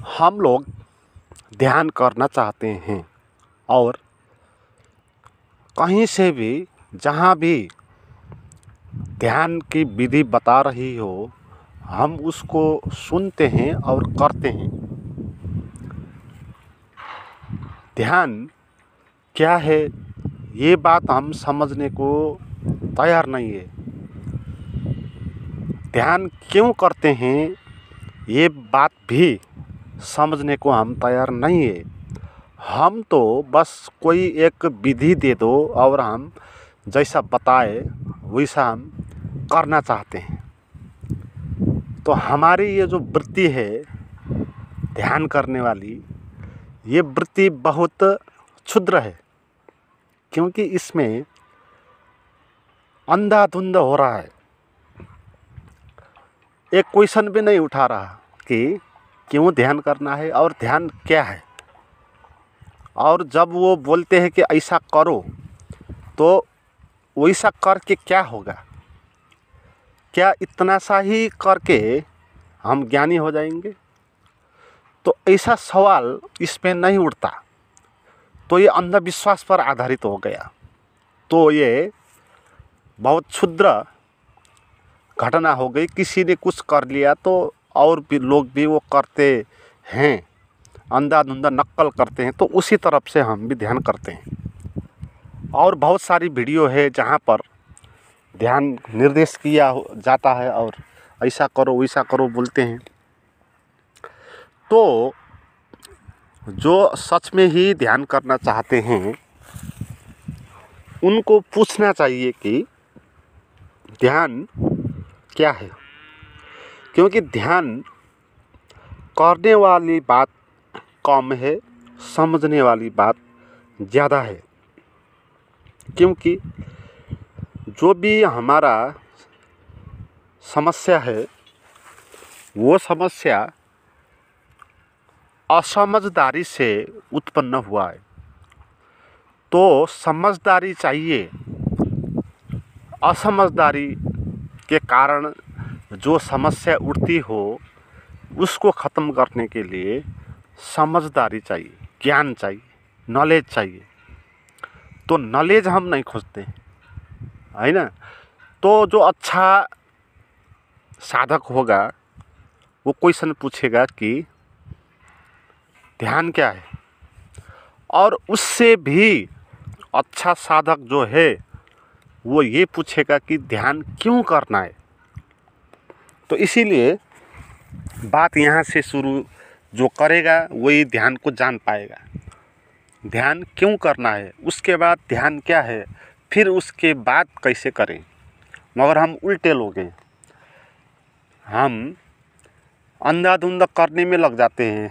हम लोग ध्यान करना चाहते हैं और कहीं से भी जहाँ भी ध्यान की विधि बता रही हो हम उसको सुनते हैं और करते हैं। ध्यान क्या है ये बात हम समझने को तैयार नहीं है। ध्यान क्यों करते हैं ये बात भी समझने को हम तैयार नहीं है। हम तो बस कोई एक विधि दे दो और हम जैसा बताए वैसा हम करना चाहते हैं। तो हमारी ये जो वृत्ति है ध्यान करने वाली, ये वृत्ति बहुत क्षुद्र है, क्योंकि इसमें अंधाधुंध हो रहा है। एक क्वेश्चन भी नहीं उठा रहा कि क्यों ध्यान करना है और ध्यान क्या है। और जब वो बोलते हैं कि ऐसा करो तो वैसा करके क्या होगा? क्या इतना सा ही करके हम ज्ञानी हो जाएंगे? तो ऐसा सवाल इसमें नहीं उठता। तो ये अंधविश्वास पर आधारित हो गया। तो ये बहुत क्षुद्र घटना हो गई। किसी ने कुछ कर लिया तो और भी लोग भी वो करते हैं, अंधाधुंधा नक्कल करते हैं। तो उसी तरफ से हम भी ध्यान करते हैं। और बहुत सारी वीडियो है जहाँ पर ध्यान निर्देश किया जाता है और ऐसा करो वैसा करो बोलते हैं। तो जो सच में ही ध्यान करना चाहते हैं उनको पूछना चाहिए कि ध्यान क्या है, क्योंकि ध्यान करने वाली बात कम है, समझने वाली बात ज़्यादा है। क्योंकि जो भी हमारा समस्या है वो समस्या असमझदारी से उत्पन्न हुआ है। तो समझदारी चाहिए। असमझदारी के कारण जो समस्या उठती हो उसको ख़त्म करने के लिए समझदारी चाहिए, ज्ञान चाहिए, नॉलेज चाहिए। तो नॉलेज हम नहीं खोजते है ना। तो जो अच्छा साधक होगा वो क्वेश्चन पूछेगा कि ध्यान क्या है, और उससे भी अच्छा साधक जो है वो ये पूछेगा कि ध्यान क्यों करना है। तो इसीलिए बात यहाँ से शुरू, जो करेगा वही ध्यान को जान पाएगा। ध्यान क्यों करना है, उसके बाद ध्यान क्या है, फिर उसके बाद कैसे करें। मगर हम उल्टे लोग हैं। हम अंधाधुंध करने में लग जाते हैं,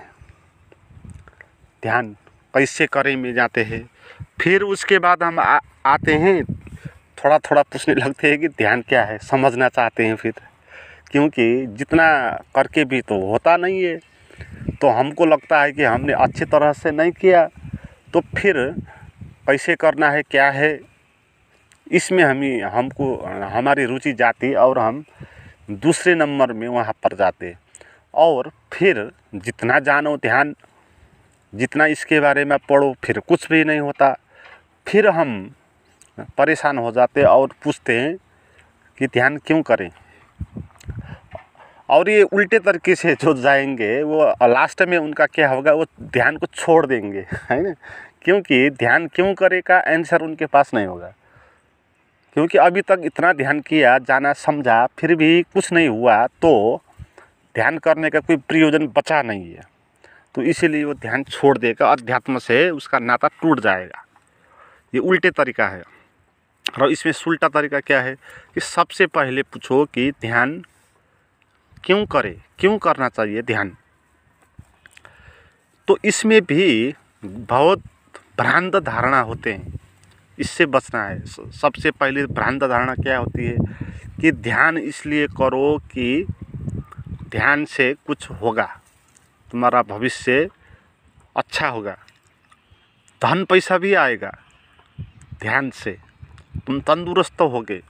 ध्यान कैसे करें में जाते हैं। फिर उसके बाद हम आते हैं, थोड़ा थोड़ा पूछने लगते हैं कि ध्यान क्या है, समझना चाहते हैं फिर। क्योंकि जितना करके भी तो होता नहीं है। तो हमको लगता है कि हमने अच्छी तरह से नहीं किया, तो फिर कैसे करना है, क्या है, इसमें हमको हमारी रुचि जाती और हम दूसरे नंबर में वहाँ पर जाते। और फिर जितना जानो ध्यान, जितना इसके बारे में पढ़ो, फिर कुछ भी नहीं होता। फिर हम परेशान हो जाते और पूछते हैं कि ध्यान क्यों करें। और ये उल्टे तरीके से जो जाएंगे वो लास्ट में उनका क्या होगा, वो ध्यान को छोड़ देंगे, है ना। क्योंकि ध्यान क्यों करे का आंसर उनके पास नहीं होगा। क्योंकि अभी तक इतना ध्यान किया, जाना, समझा, फिर भी कुछ नहीं हुआ, तो ध्यान करने का कोई प्रयोजन बचा नहीं है। तो इसीलिए वो ध्यान छोड़ देगा, अध्यात्म से उसका नाता टूट जाएगा। ये उल्टे तरीका है। और इसमें उल्टा तरीका क्या है कि सबसे पहले पूछो कि ध्यान क्यों करे, क्यों करना चाहिए ध्यान। तो इसमें भी बहुत भ्रांत धारणा होते हैं, इससे बचना है। सबसे पहले भ्रांत धारणा क्या होती है कि ध्यान इसलिए करो कि ध्यान से कुछ होगा, तुम्हारा भविष्य अच्छा होगा, धन पैसा भी आएगा, ध्यान से तुम तंदुरुस्त होगे,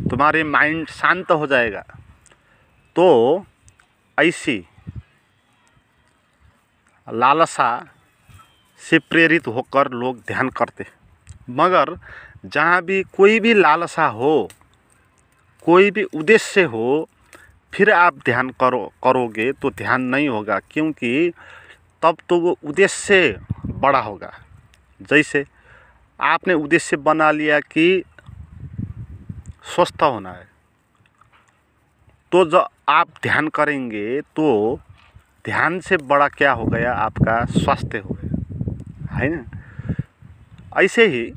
तुम्हारे माइंड शांत हो जाएगा। तो ऐसी लालसा से प्रेरित होकर लोग ध्यान करते। मगर जहाँ भी कोई भी लालसा हो, कोई भी उद्देश्य हो, फिर आप ध्यान करोगे तो ध्यान नहीं होगा, क्योंकि तब तो वो उद्देश्य बड़ा होगा। जैसे आपने उद्देश्य बना लिया कि स्वस्थ होना है, तो जब आप ध्यान करेंगे तो ध्यान से बड़ा क्या हो गया, आपका स्वास्थ्य हो गया, है ना। ऐसे ही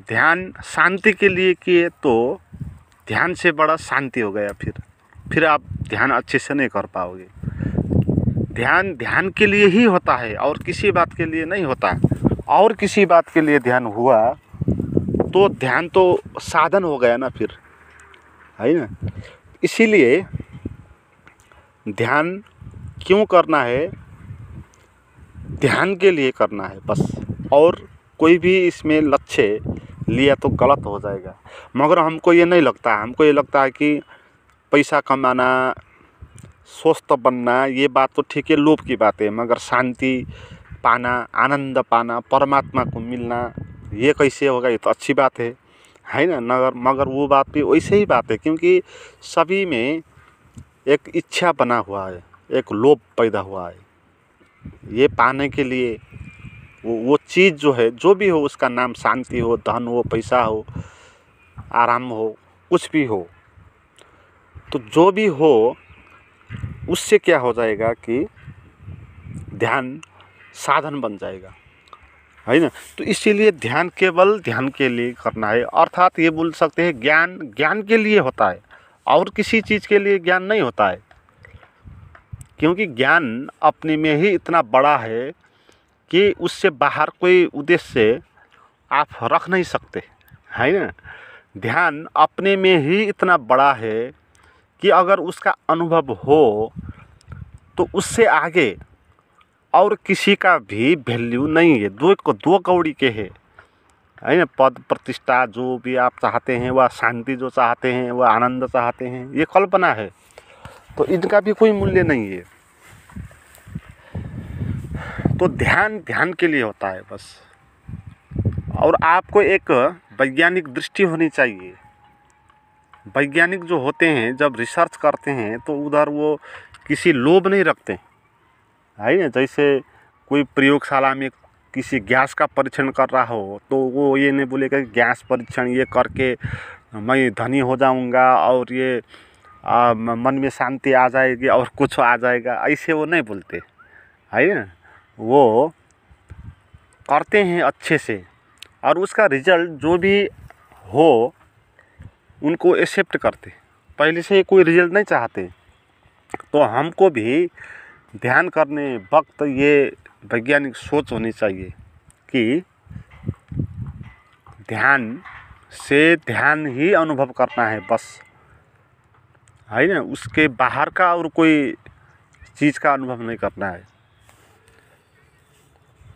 ध्यान शांति के लिए किए तो ध्यान से बड़ा शांति हो गया, फिर आप ध्यान अच्छे से नहीं कर पाओगे। ध्यान ध्यान के लिए ही होता है और किसी बात के लिए नहीं होता। और किसी बात के लिए ध्यान हुआ तो ध्यान तो साधन हो गया ना, फिर, है ना। इसीलिए ध्यान क्यों करना है, ध्यान के लिए करना है बस। और कोई भी इसमें लक्ष्य लिया तो गलत हो जाएगा। मगर हमको ये नहीं लगता, हमको ये लगता है कि पैसा कमाना, स्वस्थ बनना, ये बात तो ठीक है, लोभ की बात है। मगर शांति पाना, आनंद पाना, परमात्मा को मिलना, ये कैसे होगा, ये तो अच्छी बात है ना। मगर वो बात भी वैसे ही बात है, क्योंकि सभी में एक इच्छा बना हुआ है, एक लोभ पैदा हुआ है। ये पाने के लिए वो चीज़ जो है, जो भी हो, उसका नाम शांति हो, धन हो, पैसा हो, आराम हो, कुछ भी हो, तो जो भी हो उससे क्या हो जाएगा कि ध्यान साधन बन जाएगा, है ना। तो इसीलिए ध्यान केवल ध्यान के लिए करना है। अर्थात ये बोल सकते हैं ज्ञान के लिए होता है, और किसी चीज़ के लिए ज्ञान नहीं होता है। क्योंकि ज्ञान अपने में ही इतना बड़ा है कि उससे बाहर कोई उद्देश्य आप रख नहीं सकते, है ना। ध्यान अपने में ही इतना बड़ा है कि अगर उसका अनुभव हो तो उससे आगे और किसी का भी वैल्यू नहीं है। दो कौड़ी के है ना। पद प्रतिष्ठा जो भी आप चाहते हैं, वह शांति जो चाहते हैं, वह आनंद चाहते हैं, ये कल्पना है, तो इनका भी कोई मूल्य नहीं है। तो ध्यान के लिए होता है बस। और आपको एक वैज्ञानिक दृष्टि होनी चाहिए। वैज्ञानिक जो होते हैं, जब रिसर्च करते हैं तो उधर वो किसी लोभ नहीं रखते, है ना। जैसे कोई प्रयोगशाला में किसी गैस का परीक्षण कर रहा हो तो वो ये नहीं बोलेगा कि गैस परीक्षण ये करके मैं धनी हो जाऊंगा और ये मन में शांति आ जाएगी और कुछ आ जाएगा, ऐसे वो नहीं बोलते, है ना। वो करते हैं अच्छे से, और उसका रिजल्ट जो भी हो उनको एक्सेप्ट करते, पहले से कोई रिजल्ट नहीं चाहते। तो हमको भी ध्यान करने वक्त ये वैज्ञानिक सोच होनी चाहिए कि ध्यान से ध्यान ही अनुभव करना है बस, है ना। उसके बाहर का और कोई चीज़ का अनुभव नहीं करना है।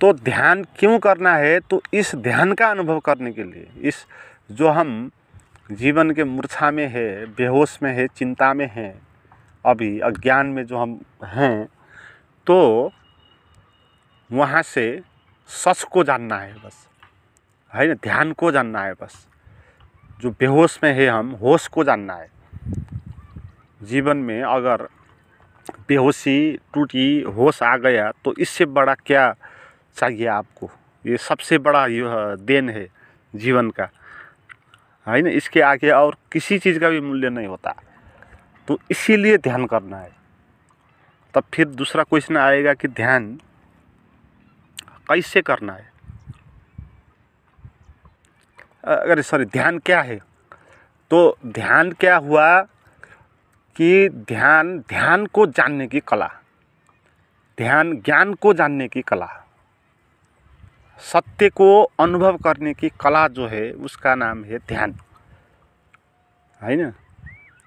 तो ध्यान क्यों करना है, तो इस ध्यान का अनुभव करने के लिए, इस जो हम जीवन के मूर्छा में है, बेहोश में है, चिंता में है, अभी अज्ञान में जो हम हैं, तो वहाँ से सच को जानना है बस, है ना। ध्यान को जानना है बस। जो बेहोश में है हम, होश को जानना है। जीवन में अगर बेहोशी टूटी, होश आ गया, तो इससे बड़ा क्या चाहिए आपको। ये सबसे बड़ा यह देन है जीवन का, है ना। इसके आगे और किसी चीज़ का भी मूल्य नहीं होता। तो इसीलिए ध्यान करना है। तब फिर दूसरा क्वेश्चन आएगा कि ध्यान कैसे करना है। ध्यान क्या है। तो ध्यान क्या हुआ कि ध्यान को जानने की कला, ध्यान ज्ञान को जानने की कला, सत्य को अनुभव करने की कला जो है, उसका नाम है ध्यान, है ना।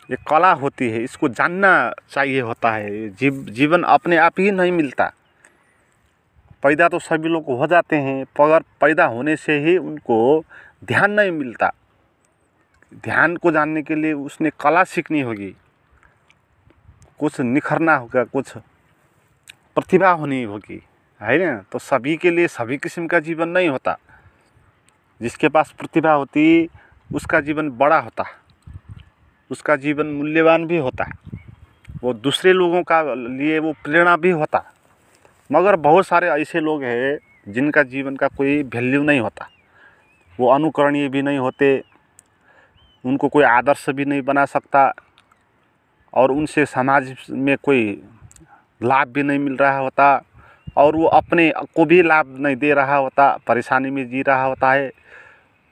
ये कला होती है, इसको जानना चाहिए होता है। जीवन अपने आप ही नहीं मिलता। पैदा तो सभी लोग हो जाते हैं, पर पैदा होने से ही उनको ध्यान नहीं मिलता। ध्यान को जानने के लिए उसने कला सीखनी होगी, कुछ निखरना होगा, कुछ प्रतिभा होनी होगी, है ना। तो सभी के लिए सभी किस्म का जीवन नहीं होता। जिसके पास प्रतिभा होती उसका जीवन बड़ा होता, उसका जीवन मूल्यवान भी होता, वो दूसरे लोगों का लिए वो प्रेरणा भी होता। मगर बहुत सारे ऐसे लोग हैं जिनका जीवन का कोई वैल्यू नहीं होता, वो अनुकरणीय भी नहीं होते, उनको कोई आदर्श भी नहीं बना सकता और उनसे समाज में कोई लाभ भी नहीं मिल रहा होता और वो अपने को भी लाभ नहीं दे रहा होता, परेशानी में जी रहा होता है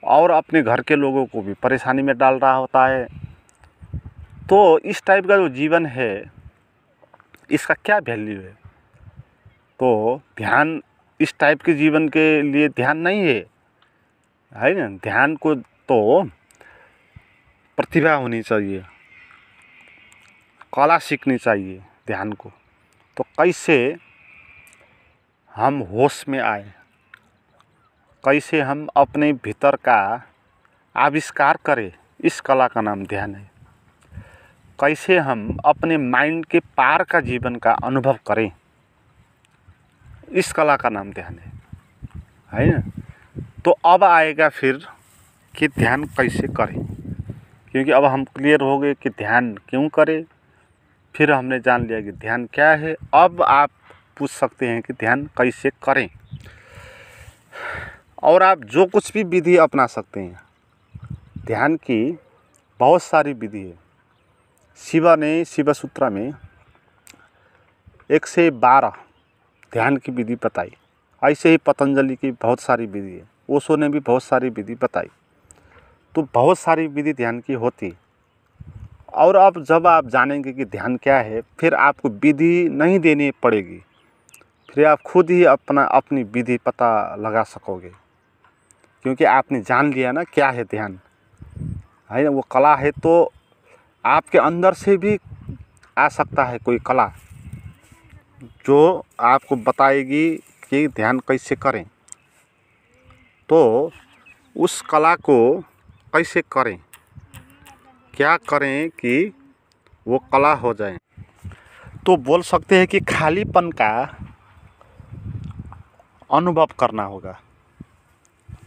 और अपने घर के लोगों को भी परेशानी में डाल रहा होता है। तो इस टाइप का जो जीवन है इसका क्या वैल्यू है? तो ध्यान इस टाइप के जीवन के लिए ध्यान नहीं है ना। ध्यान को तो प्रतिभा होनी चाहिए, कला सीखनी चाहिए ध्यान को। तो कैसे हम होश में आए, कैसे हम अपने भीतर का आविष्कार करें, इस कला का नाम ध्यान है। कैसे हम अपने माइंड के पार का जीवन का अनुभव करें, इस कला का नाम ध्यान है ना। तो अब आएगा फिर कि ध्यान कैसे करें, क्योंकि अब हम क्लियर हो गए कि ध्यान क्यों करें, फिर हमने जान लिया कि ध्यान क्या है। अब आप पूछ सकते हैं कि ध्यान कैसे करें, और आप जो कुछ भी विधि अपना सकते हैं। ध्यान की बहुत सारी विधि है। शिवा ने शिव सूत्र में 112 ध्यान की विधि बताई। ऐसे ही पतंजलि की बहुत सारी विधि है, ओशो ने भी बहुत सारी विधि बताई। तो बहुत सारी विधि ध्यान की होती। और अब जब आप जानेंगे कि ध्यान क्या है, फिर आपको विधि नहीं देनी पड़ेगी, फिर आप खुद ही अपनी विधि पता लगा सकोगे, क्योंकि आपने जान लिया ना क्या है ध्यान, है ना। वो कला है तो आपके अंदर से भी आ सकता है कोई कला जो आपको बताएगी कि ध्यान कैसे करें। तो उस कला को कैसे करें, क्या करें कि वो कला हो जाए। तो बोल सकते हैं कि खालीपन का अनुभव करना होगा।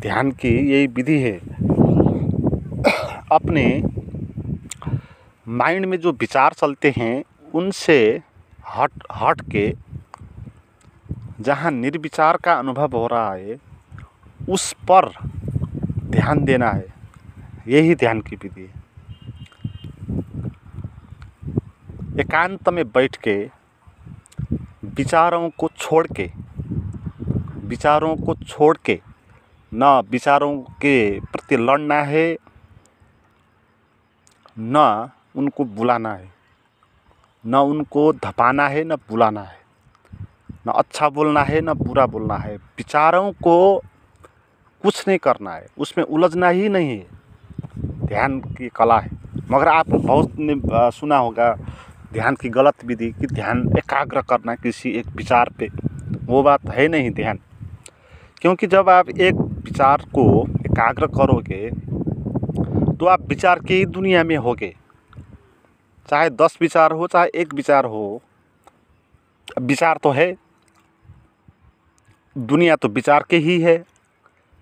ध्यान की यही विधि है। अपने माइंड में जो विचार चलते हैं उनसे हट के जहाँ निर्विचार का अनुभव हो रहा है उस पर ध्यान देना है। यही ध्यान की विधि है। एकांत में बैठ के विचारों को छोड़ के न विचारों के प्रति लड़ना है, न उनको बुलाना है, न उनको धपाना है, न बुलाना है, न अच्छा बोलना है, न बुरा बोलना है। विचारों को कुछ नहीं करना है, उसमें उलझना ही नहीं है। ध्यान की कला है। मगर आप बहुत ने सुना होगा ध्यान की गलत विधि कि ध्यान एकाग्र करना किसी एक विचार पे। वो बात है नहीं ध्यान, क्योंकि जब आप एक विचार को एकाग्र करोगे तो आप विचार की दुनिया में होगे। चाहे 10 विचार हो, चाहे 1 विचार हो, विचार तो है, दुनिया तो विचार के ही है।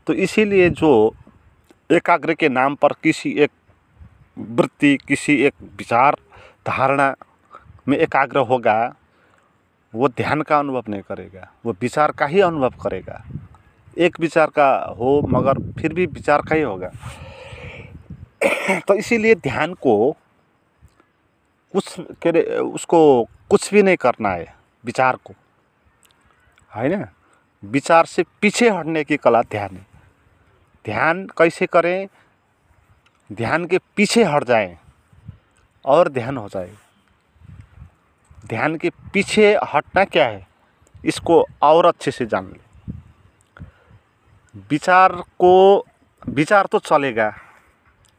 तो इसीलिए जो एकाग्र के नाम पर किसी एक वृत्ति, किसी एक विचार धारणा में एकाग्र होगा, वो ध्यान का अनुभव नहीं करेगा, वो विचार का ही अनुभव करेगा। एक विचार का हो मगर फिर भी विचार का ही होगा। तो इसीलिए ध्यान को उसको कुछ भी नहीं करना है, विचार को, है ना। विचार से पीछे हटने की कला ध्यान है। ध्यान कैसे करें? ध्यान के पीछे हट जाएं और ध्यान हो जाए। ध्यान के पीछे हटना क्या है, इसको और अच्छे से जान लें। विचार तो चलेगा,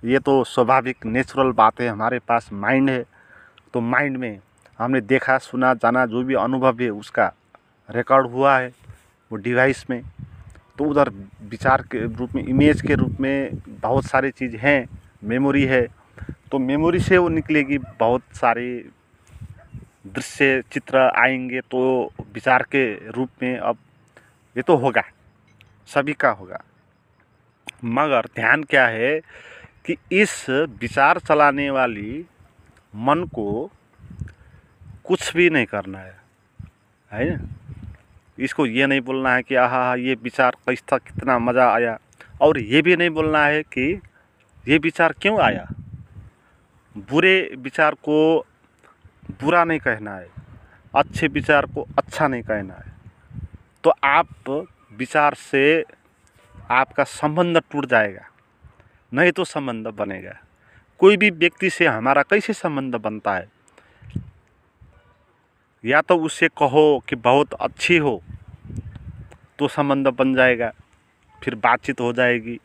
ये तो स्वाभाविक नेचुरल बात है। हमारे पास माइंड है, तो माइंड में हमने देखा, सुना, जाना, जो भी अनुभव है उसका रिकॉर्ड हुआ है वो डिवाइस में। तो उधर विचार के रूप में, इमेज के रूप में बहुत सारी चीज़ हैं, मेमोरी है। तो मेमोरी से वो निकलेगी बहुत सारी दृश्य चित्र आएंगे तो विचार के रूप में अब ये तो होगा, सभी का होगा। मगर ध्यान क्या है कि इस विचार चलाने वाली मन को कुछ भी नहीं करना है ना। इसको ये नहीं बोलना है कि आहा ये विचार कैसा कितना मज़ा आया, और ये भी नहीं बोलना है कि ये विचार क्यों आया। बुरे विचार को बुरा नहीं कहना है, अच्छे विचार को अच्छा नहीं कहना है। तो आप विचार से आपका संबंध टूट जाएगा, नहीं तो संबंध बनेगा। कोई भी व्यक्ति से हमारा कैसे संबंध बनता है, या तो उससे कहो कि बहुत अच्छी हो तो संबंध बन जाएगा, फिर बातचीत हो जाएगी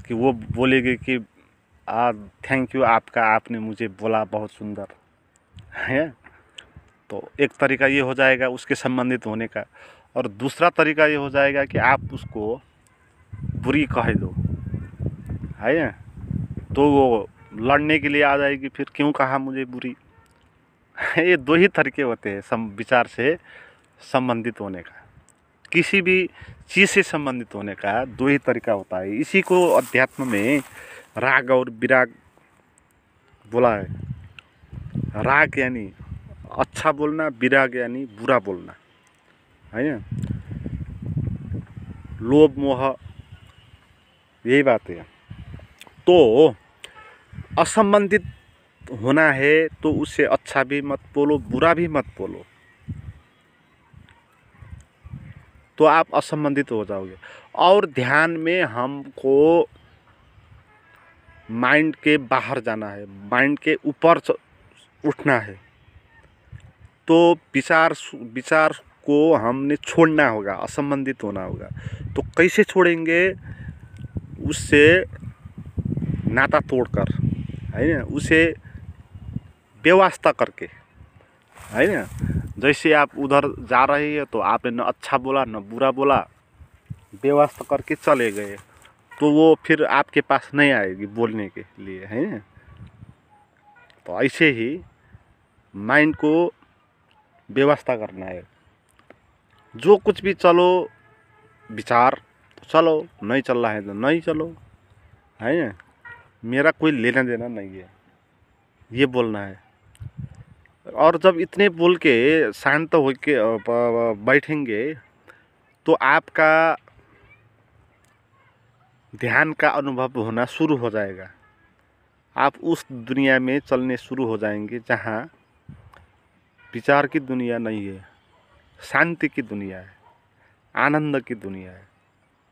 कि वो बोलेगी कि थैंक यू आपका, आपने मुझे बोला बहुत सुंदर है। तो एक तरीका ये हो जाएगा उसके संबंधित होने का, और दूसरा तरीका ये हो जाएगा कि आप उसको बुरी कह दो है ना, तो वो लड़ने के लिए आ जाएगी, फिर क्यों कहा मुझे बुरी। ये दो ही तरीके होते हैं विचार से संबंधित होने का, किसी भी चीज़ से संबंधित होने का दो ही तरीका होता है। इसी को अध्यात्म में राग और विराग बोला है। राग यानी अच्छा बोलना, विराग यानी बुरा बोलना है ना। लोभ मोह यही बात है। तो असंबंधित होना है तो उससे अच्छा भी मत बोलो, बुरा भी मत बोलो, तो आप असंबंधित हो जाओगे। और ध्यान में हमको माइंड के बाहर जाना है, माइंड के ऊपर उठना है। तो विचार को हमने छोड़ना होगा, असंबंधित होना होगा। तो कैसे छोड़ेंगे? उससे नाता तोड़कर है ना, उसे व्यवस्था करके है ना। जैसे आप उधर जा रहे हैं तो आपने न अच्छा बोला न बुरा बोला, व्यवस्था करके चले गए, तो वो फिर आपके पास नहीं आएगी बोलने के लिए है ना। तो ऐसे ही माइंड को व्यवस्था करना है। जो कुछ भी चलो विचार तो चलो, नहीं चल रहा है तो नहीं चलो है ना, मेरा कोई लेना देना नहीं है, ये बोलना है। और जब इतने बोल के शांत हो के बैठेंगे तो आपका ध्यान का अनुभव होना शुरू हो जाएगा। आप उस दुनिया में चलने शुरू हो जाएंगे जहाँ विचार की दुनिया नहीं है, शांति की दुनिया है, आनंद की दुनिया है।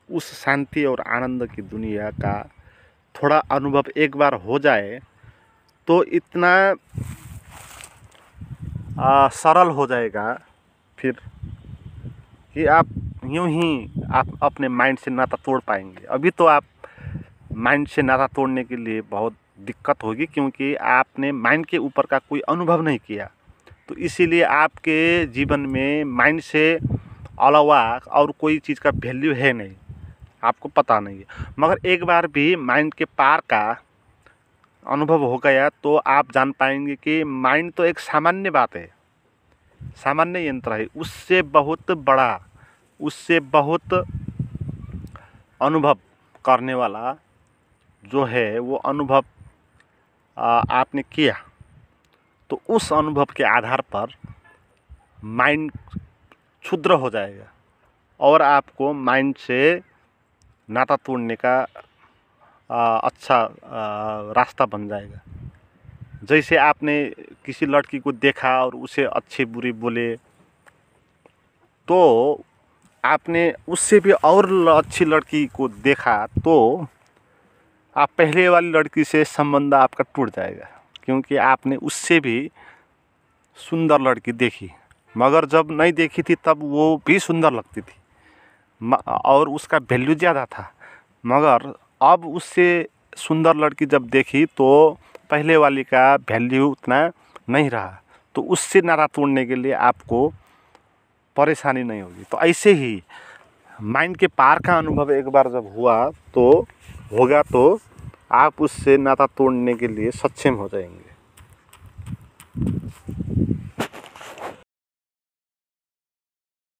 उस शांति और आनंद की दुनिया का थोड़ा अनुभव एक बार हो जाए तो इतना सरल हो जाएगा फिर कि आप यूं ही आप अपने माइंड से नाता तोड़ पाएंगे। अभी तो आप माइंड से नाता तोड़ने के लिए बहुत दिक्कत होगी, क्योंकि आपने माइंड के ऊपर का कोई अनुभव नहीं किया। तो इसीलिए आपके जीवन में माइंड से अलावा और कोई चीज़ का वैल्यू है नहीं, आपको पता नहीं है। मगर एक बार भी माइंड के पार का अनुभव हो गया तो आप जान पाएंगे कि माइंड तो एक सामान्य बात है, सामान्य यंत्र है। उससे बहुत बड़ा, उससे बहुत अनुभव करने वाला जो है वो अनुभव आपने किया, तो उस अनुभव के आधार पर माइंड क्षुद्र हो जाएगा और आपको माइंड से नाता तोड़ने का अच्छा रास्ता बन जाएगा। जैसे आपने किसी लड़की को देखा और उसे अच्छी बुरी बोले, तो आपने उससे भी और अच्छी लड़की को देखा तो आप पहले वाली लड़की से संबंध आपका टूट जाएगा, क्योंकि आपने उससे भी सुंदर लड़की देखी। मगर जब नहीं देखी थी तब वो भी सुंदर लगती थी और उसका वैल्यू ज़्यादा था। मगर अब उससे सुंदर लड़की जब देखी तो पहले वाली का वैल्यू उतना नहीं रहा, तो उससे नाता तोड़ने के लिए आपको परेशानी नहीं होगी। तो ऐसे ही माइंड के पार का अनुभव एक बार जब हुआ तो होगा तो आप उससे नाता तोड़ने के लिए सक्षम हो जाएंगे।